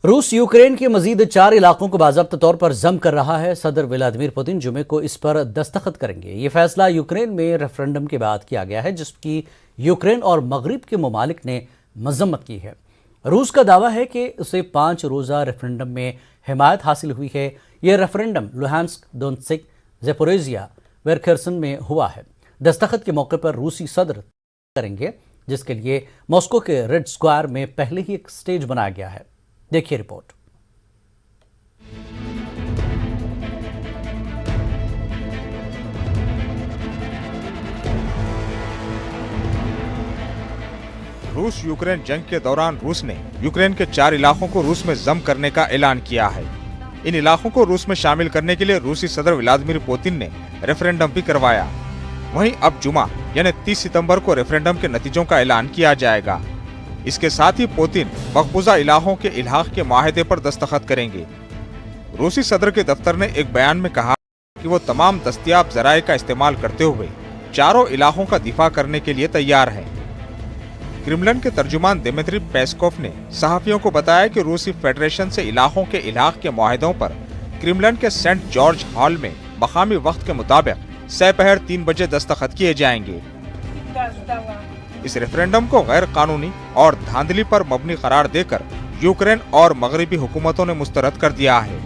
روس यूक्रेन के मजीद 4 इलाकों को बाज़ाब्ता तौर पर जम कर रहा है। सदर व्लादिमीर पुतिन जुमे को इस पर दस्तखत करेंगे। ये फैसला यूक्रेन में रेफरेंडम के बाद किया गया है, जिसकी यूक्रेन और मगरिब के ममालिक ने मजम्मत की है। रूस का दावा है कि उसे 5 रोज़ा रेफरेंडम में हिमायत हासिल हुई है। ये रेफरेंडम लुहांस्क, दोनेत्स्क, ज़ैपोरिज़िया व खर्सन में हुआ है। दस्तखत के मौके पर रूसी सदर करेंगे, जिसके लिए मॉस्को के रेड स्क्वायर में पहले ही एक स्टेज बनाया गया है। देखिए रिपोर्ट। रूस यूक्रेन जंग के दौरान रूस ने यूक्रेन के 4 इलाकों को रूस में जम करने का ऐलान किया है। इन इलाकों को रूस में शामिल करने के लिए रूसी सदर व्लादिमीर पुतिन ने रेफरेंडम भी करवाया। वहीं अब जुमा यानी 30 सितंबर को रेफरेंडम के नतीजों का ऐलान किया जाएगा। इसके साथ ही पुतिन मकबूजा इलाकों के इल्हाक के माहदे पर दस्तखत करेंगे। रूसी सदर के दफ्तर ने एक बयान में कहा कि वो तमाम दस्तयाब जराये का इस्तेमाल करते हुए चारों इलाकों का दिफा करने के लिए तैयार है। क्रेमलिन के तर्जुमान दिमित्री पेस्कोव ने सहाफियों को बताया कि रूसी फेडरेशन से इलाकों के इल्हाक के माहदों पर क्रेमलिन के सेंट जॉर्ज हॉल में मकामी वक्त के मुताबिक सपहर 3 बजे दस्तखत किए जाएंगे। इस रेफरेंडम को गैर कानूनी और धांधली पर मबनी करार देकर यूक्रेन और मगरिबी हुकूमतों ने मुस्तरद कर दिया है।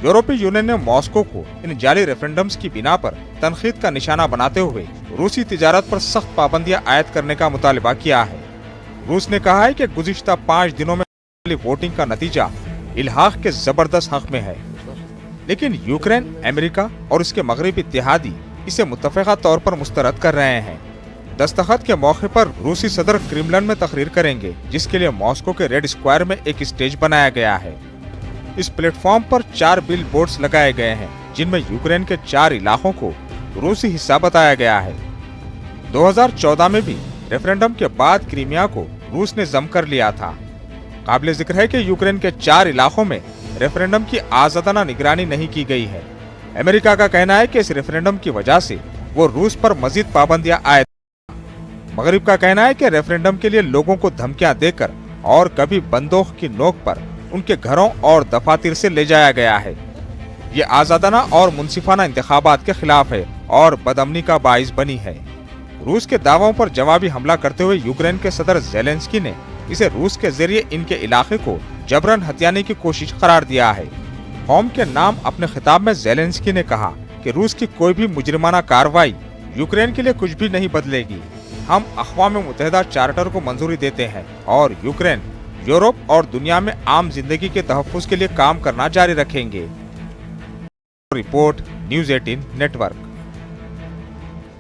यूरोपीय यूनियन ने मॉस्को को इन जाली रेफरेंडम्स की बिना पर तनखीद का निशाना बनाते हुए रूसी तिजारत पर सख्त पाबंदियां आयद करने का मुतालिबा किया है। रूस ने कहा है कि गुज़िश्ता 5 दिनों में वोटिंग का नतीजा इल्हाक के जबरदस्त हक में है, लेकिन यूक्रेन, अमेरिका और उसके मगरिबी इत्तेहादी इसे मुत्तफ़िक़ा तौर पर मुस्तरद कर रहे हैं। दस्तखत के मौके पर रूसी सदर क्रेमलिन में तकरीर करेंगे, जिसके लिए मॉस्को के रेड स्क्वायर में एक स्टेज बनाया गया है। इस प्लेटफॉर्म पर 4 बिल बोर्ड्स लगाए गए हैं, जिनमें यूक्रेन के 4 इलाकों को रूसी हिस्सा बताया गया है। 2014 में भी रेफरेंडम के बाद क्रीमिया को रूस ने जम कर लिया था। काबिल जिक्र है कि यूक्रेन के 4 इलाकों में रेफरेंडम की आज़ादाना निगरानी नहीं की गई है। अमेरिका का कहना है कि इस रेफरेंडम की वजह से वो रूस पर मजीद पाबंदियां आयद। मगरिब का कहना है कि रेफरेंडम के लिए लोगों को धमकियां देकर और कभी बंदूक की नोक पर उनके घरों और दफातर से ले जाया गया है। ये आज़ादाना और मुनसिफाना इंतखाबात के खिलाफ है और बदअमनी का बाइस बनी है। रूस के दावों पर जवाबी हमला करते हुए यूक्रेन के सदर ज़ेलेंस्की ने इसे रूस के जरिए इनके इलाके को जबरन हथियाने की कोशिश करार दिया है। कौम के नाम अपने खिताब में ज़ेलेंस्की ने कहा कि रूस की कोई भी मुजरिमाना कार्रवाई यूक्रेन के लिए कुछ भी नहीं बदलेगी। हम अक़वाम मुत्तहिदा चार्टर को मंजूरी देते हैं और यूक्रेन, यूरोप और दुनिया में आम जिंदगी के तहफ़्फ़ुज़ के लिए काम करना जारी रखेंगे। Report news 18 network.